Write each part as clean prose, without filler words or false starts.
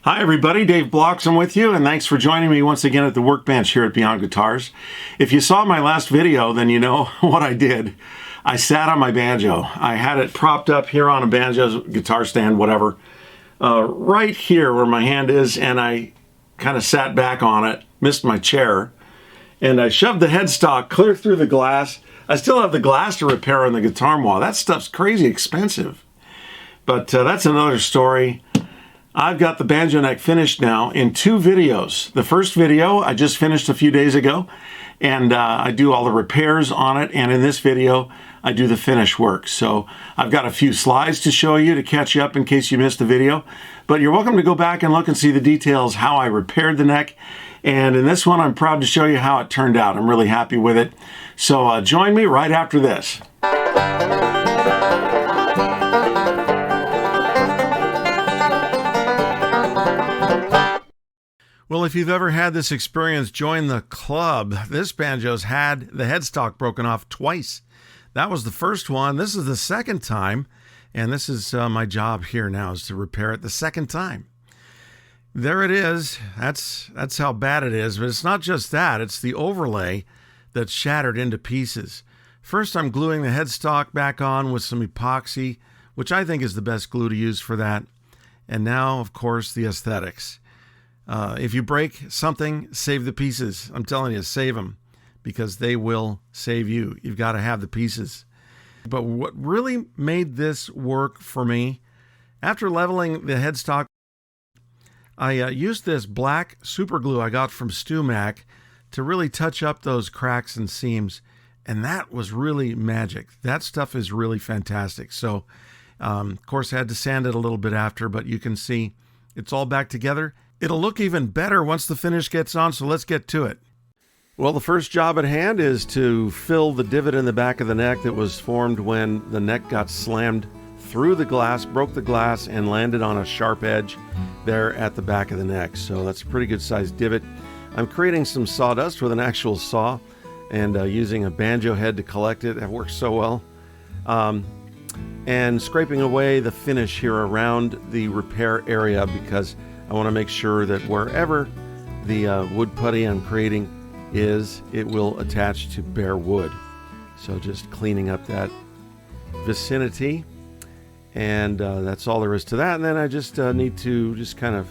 Hi everybody, Dave Bloxam with you, and thanks for joining me once again at the workbench here at Beyond Guitars. If you saw my last video, then you know what I did. I sat on my banjo. I had it propped up here on a banjo, guitar stand, whatever, right here where my hand is, and I kind of sat back on it, missed my chair, and I shoved the headstock clear through the glass. I still have the glass to repair on the guitar wall. That stuff's crazy expensive. But that's another story. I've got the banjo neck finished now in 2 videos. The first video I just finished a few days ago, and I do all the repairs on it, and in this video I do the finish work. So I've got a few slides to show you to catch you up in case you missed the video, but you're welcome to go back and look and see the details how I repaired the neck. And in this one I'm proud to show you how it turned out. I'm really happy with it. So join me right after this. Well, if you've ever had this experience, join the club. This banjo's had the headstock broken off twice. That was the first one. This is the second time, and this is my job here now, is to repair it the second time. There it is. That's how bad it is. But it's not just that. It's the overlay that's shattered into pieces. First, I'm gluing the headstock back on with some epoxy, which I think is the best glue to use for that. And now, of course, the aesthetics. If you break something, save the pieces. I'm telling you, save them, because they will save you. You've got to have the pieces. But what really made this work for me, after leveling the headstock, I used this black super glue I got from StewMac to really touch up those cracks and seams, and that was really magic. That stuff is really fantastic. So, of course, I had to sand it a little bit after, but you can see it's all back together. It'll look even better once the finish gets on, so let's get to it. Well, the first job at hand is to fill the divot in the back of the neck that was formed when the neck got slammed through the glass, broke the glass, and landed on a sharp edge there at the back of the neck. So that's a pretty good sized divot. I'm creating some sawdust with an actual saw and using a banjo head to collect it. That works so well. And scraping away the finish here around the repair area, because I want to make sure that wherever the wood putty I'm creating is, it will attach to bare wood. So just cleaning up that vicinity, and that's all there is to that. And then I just need to just kind of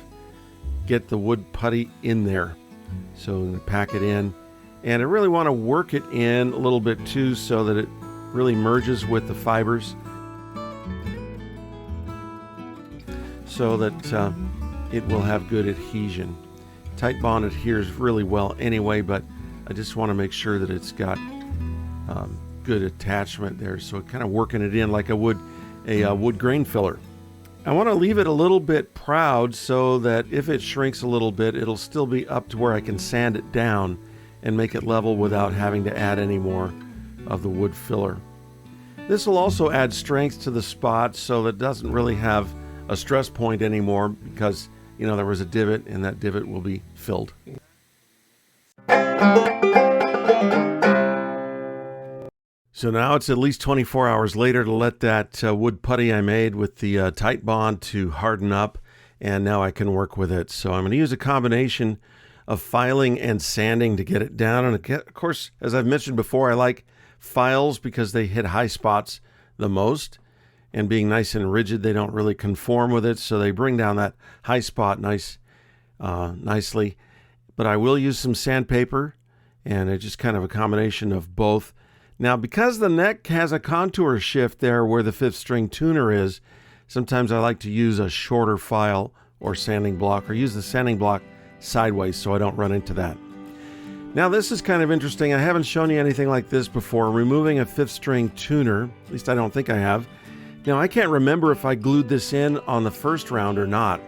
get the wood putty in there. So I'm going to pack it in, and I really want to work it in a little bit too, so that it really merges with the fibers, so that it will have good adhesion. Titebond adheres really well anyway, but I just want to make sure that it's got good attachment there. So kind of working it in like I would a wood grain filler. I want to leave it a little bit proud so that if it shrinks a little bit, it'll still be up to where I can sand it down and make it level without having to add any more of the wood filler. This will also add strength to the spot, so that it doesn't really have a stress point anymore, because you know there was a divot, and that divot will be filled. So now it's at least 24 hours later to let that wood putty I made with the Titebond to harden up, and now I can work with it. So I'm going to use a combination of filing and sanding to get it down. And of course, as I've mentioned before, I like files because they hit high spots the most. And being nice and rigid, they don't really conform with it, so they bring down that high spot nicely. But I will use some sandpaper, and it's just kind of a combination of both. Now, because the neck has a contour shift there where the 5th string tuner is, sometimes I like to use a shorter file or sanding block, or use the sanding block sideways so I don't run into that. Now, this is kind of interesting. I haven't shown you anything like this before, removing a 5th string tuner. At least I don't think I have. Now, I can't remember if I glued this in on the first round or not,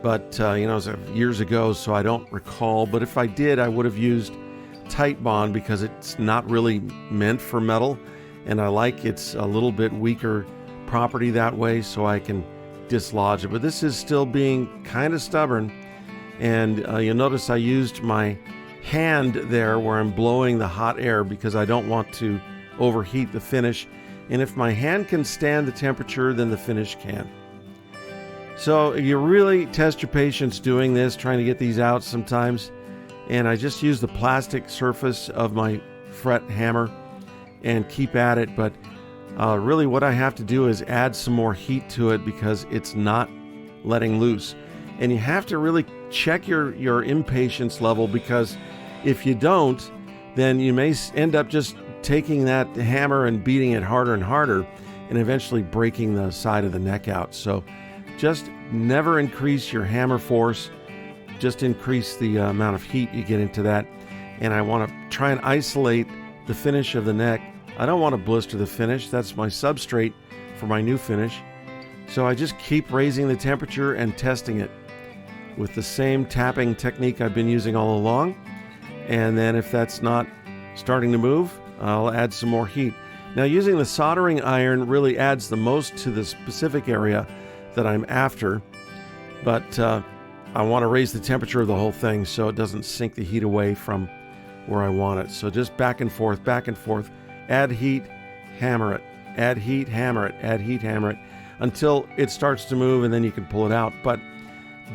but you know, it was years ago, so I don't recall. But if I did, I would have used Titebond, because it's not really meant for metal, and I like it's a little bit weaker property that way, so I can dislodge it. But this is still being kind of stubborn, and you'll notice I used my hand there where I'm blowing the hot air, because I don't want to overheat the finish. And if my hand can stand the temperature, then the finish can. So you really test your patience doing this, trying to get these out sometimes. And I just use the plastic surface of my fret hammer and keep at it. But really what I have to do is add some more heat to it because it's not letting loose. And you have to really check your impatience level, because if you don't, then you may end up just taking that hammer and beating it harder and harder and eventually breaking the side of the neck out. So just never increase your hammer force, just increase the amount of heat you get into that. And I want to try and isolate the finish of the neck. I don't want to blister the finish. That's my substrate for my new finish. So I just keep raising the temperature and testing it with the same tapping technique I've been using all along. And then if that's not starting to move, I'll add some more heat. Now, using the soldering iron really adds the most to the specific area that I'm after, but I want to raise the temperature of the whole thing so it doesn't sink the heat away from where I want it. So just back and forth, add heat, hammer it, add heat, hammer it, add heat, hammer it, until it starts to move, and then you can pull it out. But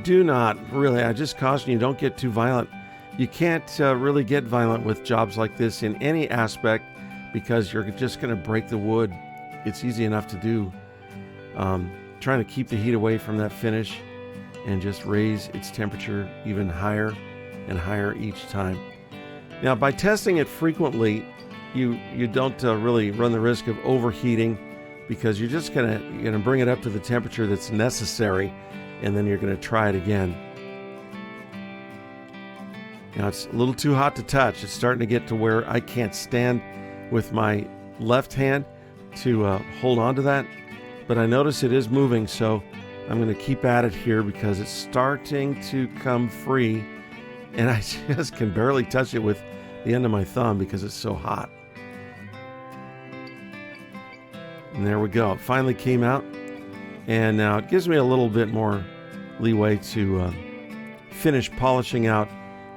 do not really, I just caution you, don't get too violent. You can't really get violent with jobs like this in any aspect, because you're just going to break the wood. It's easy enough to do. Trying to keep the heat away from that finish and just raise its temperature even higher and higher each time. Now, by testing it frequently, you don't really run the risk of overheating, because you're just gonna bring it up to the temperature that's necessary, and then you're gonna try it again. Now, it's a little too hot to touch. It's starting to get to where I can't stand with my left hand to hold on to that, but I notice it is moving, so I'm going to keep at it here because it's starting to come free, and I just can barely touch it with the end of my thumb because it's so hot. And there we go. It finally came out, and now it gives me a little bit more leeway to finish polishing out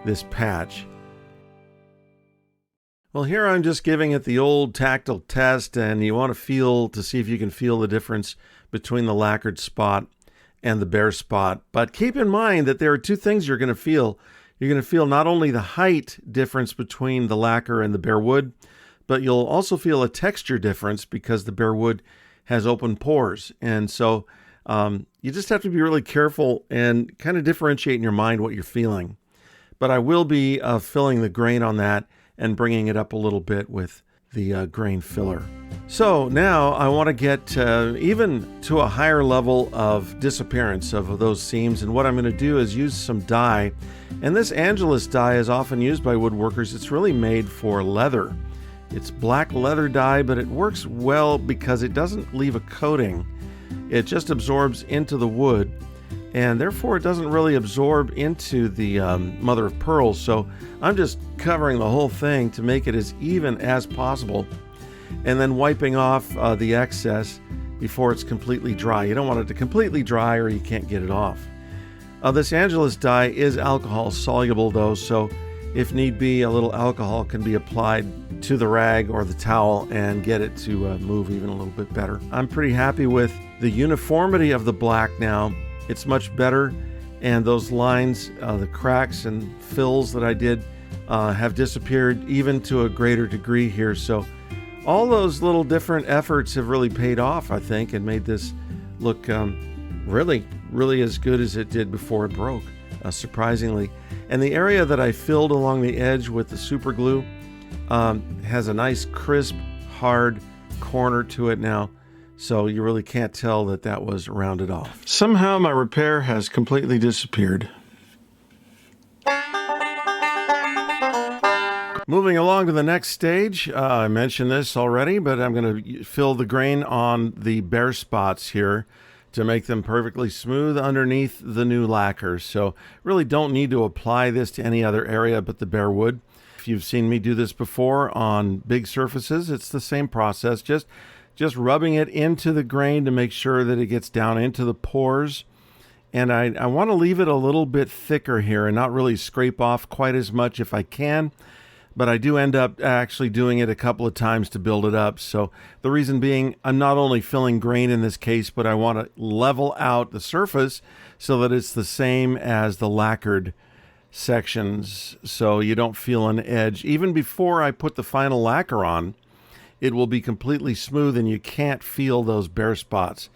this patch. Well, here I'm just giving it the old tactile test, and you want to feel to see if you can feel the difference between the lacquered spot and the bare spot. But keep in mind that there are two things you're going to feel. You're going to feel not only the height difference between the lacquer and the bare wood, but you'll also feel a texture difference because the bare wood has open pores. And so you just have to be really careful and kind of differentiate in your mind what you're feeling. But I will be filling the grain on that and bringing it up a little bit with the grain filler. So now I want to get even to a higher level of disappearance of those seams. And what I'm going to do is use some dye. And this Angelus dye is often used by woodworkers. It's really made for leather. It's black leather dye, but it works well because it doesn't leave a coating. It just absorbs into the wood, and therefore it doesn't really absorb into the mother of pearl. So I'm just covering the whole thing to make it as even as possible, and then wiping off the excess before it's completely dry. You don't want it to completely dry or you can't get it off. This Angelus dye is alcohol soluble though, so if need be, a little alcohol can be applied to the rag or the towel and get it to move even a little bit better. I'm pretty happy with the uniformity of the black now. It's much better, and those lines, the cracks and fills that I did have disappeared even to a greater degree here. So all those little different efforts have really paid off, I think, and made this look really as good as it did before it broke, surprisingly. And the area that I filled along the edge with the super glue has a nice crisp, hard corner to it now. So you really can't tell that that was rounded off. Somehow my repair has completely disappeared. Moving along to the next stage, I mentioned this already, but I'm going to fill the grain on the bare spots here to make them perfectly smooth underneath the new lacquer. So really don't need to apply this to any other area but the bare wood. If you've seen me do this before on big surfaces, it's the same process. Just rubbing it into the grain to make sure that it gets down into the pores. And I want to leave it a little bit thicker here and not really scrape off quite as much if I can. but I do end up actually doing it a couple of times to build it up. So the reason being, I'm not only filling grain in this case, but I want to level out the surface so that it's the same as the lacquered sections, so you don't feel an edge. Even before I put the final lacquer on, it will be completely smooth and you can't feel those bare spots.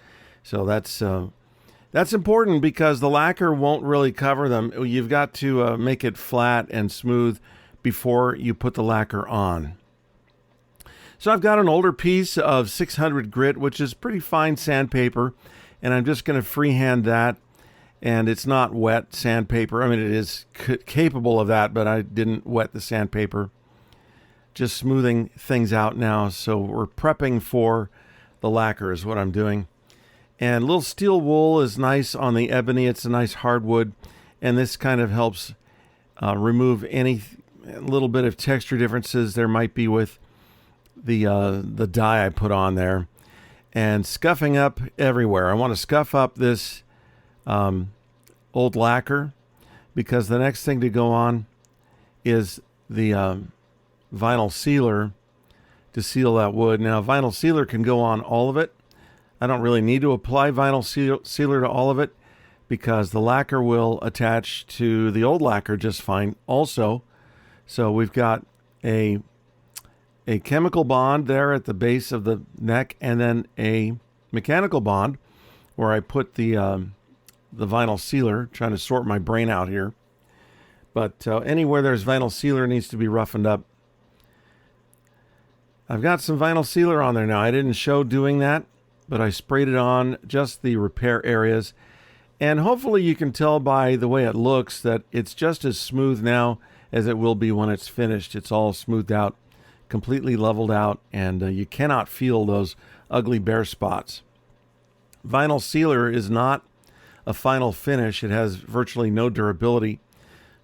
So that's important because the lacquer won't really cover them. You've got to make it flat and smooth before you put the lacquer on. So I've got an older piece of 600 grit, which is pretty fine sandpaper, and I'm just going to freehand that. And it's not wet sandpaper. I mean, it is capable of that, but I didn't wet the sandpaper. Just smoothing things out now. So we're prepping for the lacquer is what I'm doing. And a little steel wool is nice on the ebony. It's a nice hardwood. And this kind of helps remove any little bit of texture differences there might be with the dye I put on there. And scuffing up everywhere. I want to scuff up this old lacquer because the next thing to go on is the vinyl sealer to seal that wood. Now, vinyl sealer can go on all of it. I don't really need to apply vinyl sealer to all of it because the lacquer will attach to the old lacquer just fine also. So we've got a chemical bond there at the base of the neck and then a mechanical bond where I put the vinyl sealer, trying to sort my brain out here. But anywhere there's vinyl sealer needs to be roughened up. I've got some vinyl sealer on there now. I didn't show doing that, but I sprayed it on just the repair areas. And hopefully you can tell by the way it looks that it's just as smooth now as it will be when it's finished. It's all smoothed out, completely leveled out, and you cannot feel those ugly bare spots. Vinyl sealer is not a final finish. It has virtually no durability.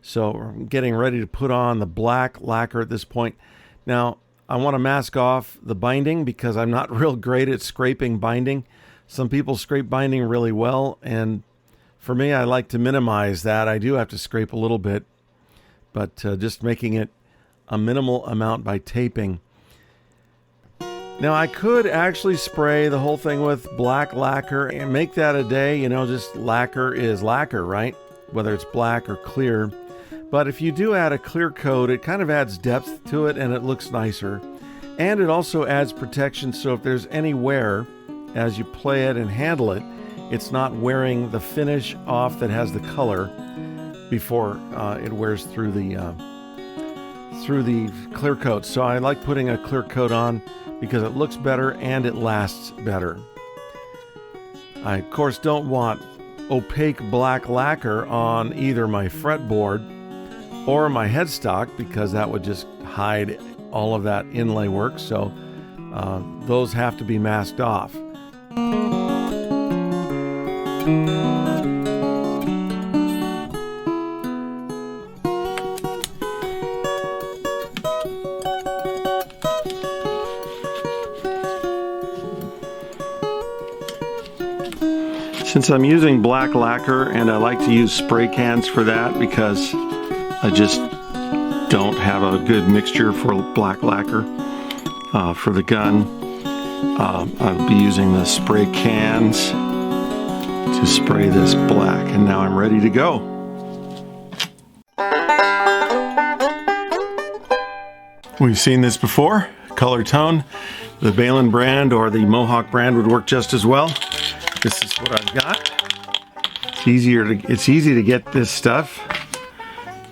So I'm getting ready to put on the black lacquer at this point. Now, I want to mask off the binding because I'm not real great at scraping binding. Some people scrape binding really well, and for me, I like to minimize that. I do have to scrape a little bit, but just making it a minimal amount by taping. Now, I could actually spray the whole thing with black lacquer and make that a day. You know, just lacquer is lacquer, right? Whether it's black or clear. But if you do add a clear coat, it kind of adds depth to it and it looks nicer. And it also adds protection, so if there's any wear as you play it and handle it, it's not wearing the finish off that has the color before it wears through the clear coat. So I like putting a clear coat on because it looks better and it lasts better. I, of course, don't want opaque black lacquer on either my fretboard or my headstock because that would just hide all of that inlay work. So those have to be masked off. Since I'm using black lacquer, and I like to use spray cans for that because I just don't have a good mixture for black lacquer for the gun, I'll be using the spray cans to spray this black, and now I'm ready to go. We've seen this before, color tone. The Balin brand or the Mohawk brand would work just as well. This is what I've got. It's easy to get this stuff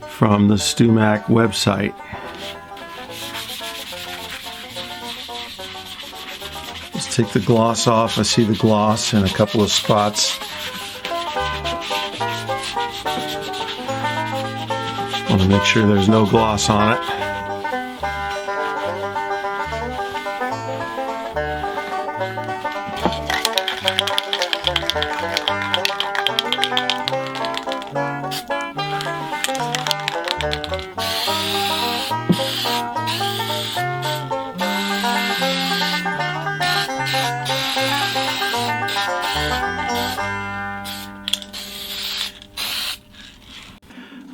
from the StuMac website. Let's take the gloss off. I see the gloss in a couple of spots. Just want to make sure there's no gloss on it.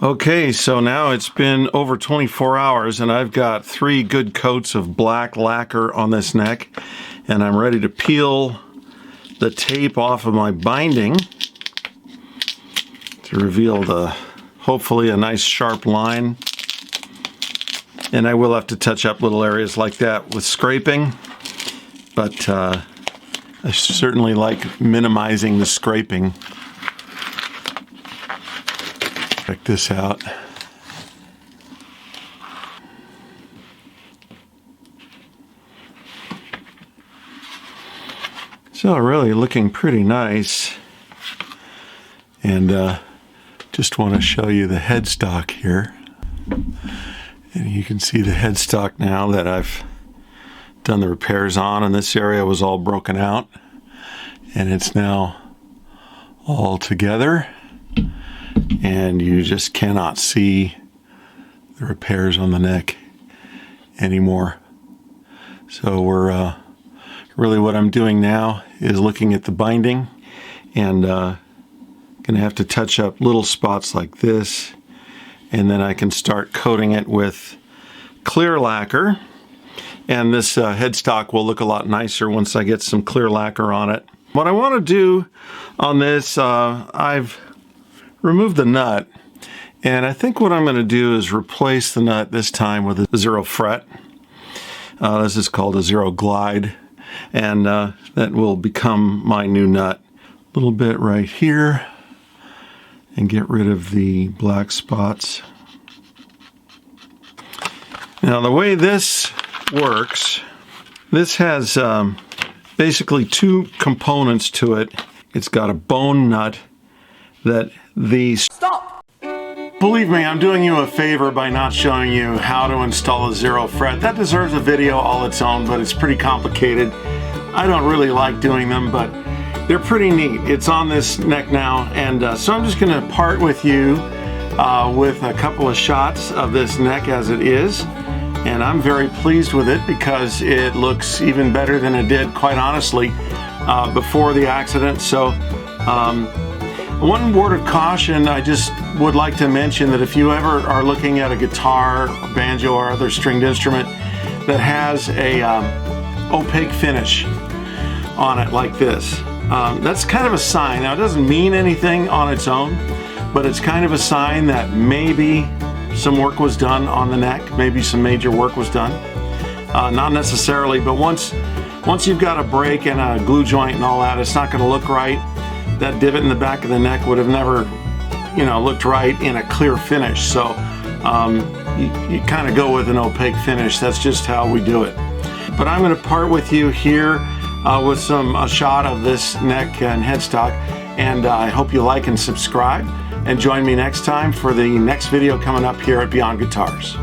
Okay, so now it's been over 24 hours and I've got 3 good coats of black lacquer on this neck, and I'm ready to peel the tape off of my binding to reveal hopefully a nice sharp line. And I will have to touch up little areas like that with scraping, but I certainly like minimizing the scraping. Check this out. So really looking pretty nice, and just want to show you the headstock here. And you can see the headstock now that I've done the repairs on, and this area was all broken out and it's now all together, and you just cannot see the repairs on the neck anymore. So we're really, what I'm doing now is looking at the binding, and gonna have to touch up little spots like this, and then I can start coating it with clear lacquer, and this headstock will look a lot nicer once I get some clear lacquer on it. What I want to do on this, I've removed the nut, and I think what I'm going to do is replace the nut this time with a 0 fret. This is called a 0 glide, and that will become my new nut. A little bit right here, and get rid of the black spots. Now the way this works, this has basically 2 components to it. It's got a bone nut that Stop! Believe me, I'm doing you a favor by not showing you how to install a 0 fret. That deserves a video all its own, but it's pretty complicated. I don't really like doing them, but they're pretty neat. It's on this neck now, and so I'm just going to part with you with a couple of shots of this neck as it is, and I'm very pleased with it because it looks even better than it did, quite honestly, before the accident. So one word of caution, I just would like to mention that if you ever are looking at a guitar, or banjo, or other stringed instrument that has a opaque finish on it like this, that's kind of a sign. Now, it doesn't mean anything on its own, but it's kind of a sign that maybe some work was done on the neck, maybe some major work was done. Not necessarily, but once you've got a break and a glue joint and all that, it's not going to look right. That divot in the back of the neck would have never, looked right in a clear finish. So you kind of go with an opaque finish. That's just how we do it. But I'm going to part with you here with a shot of this neck and headstock, and I hope you like and subscribe, and join me next time for the next video coming up here at Beyond Guitars.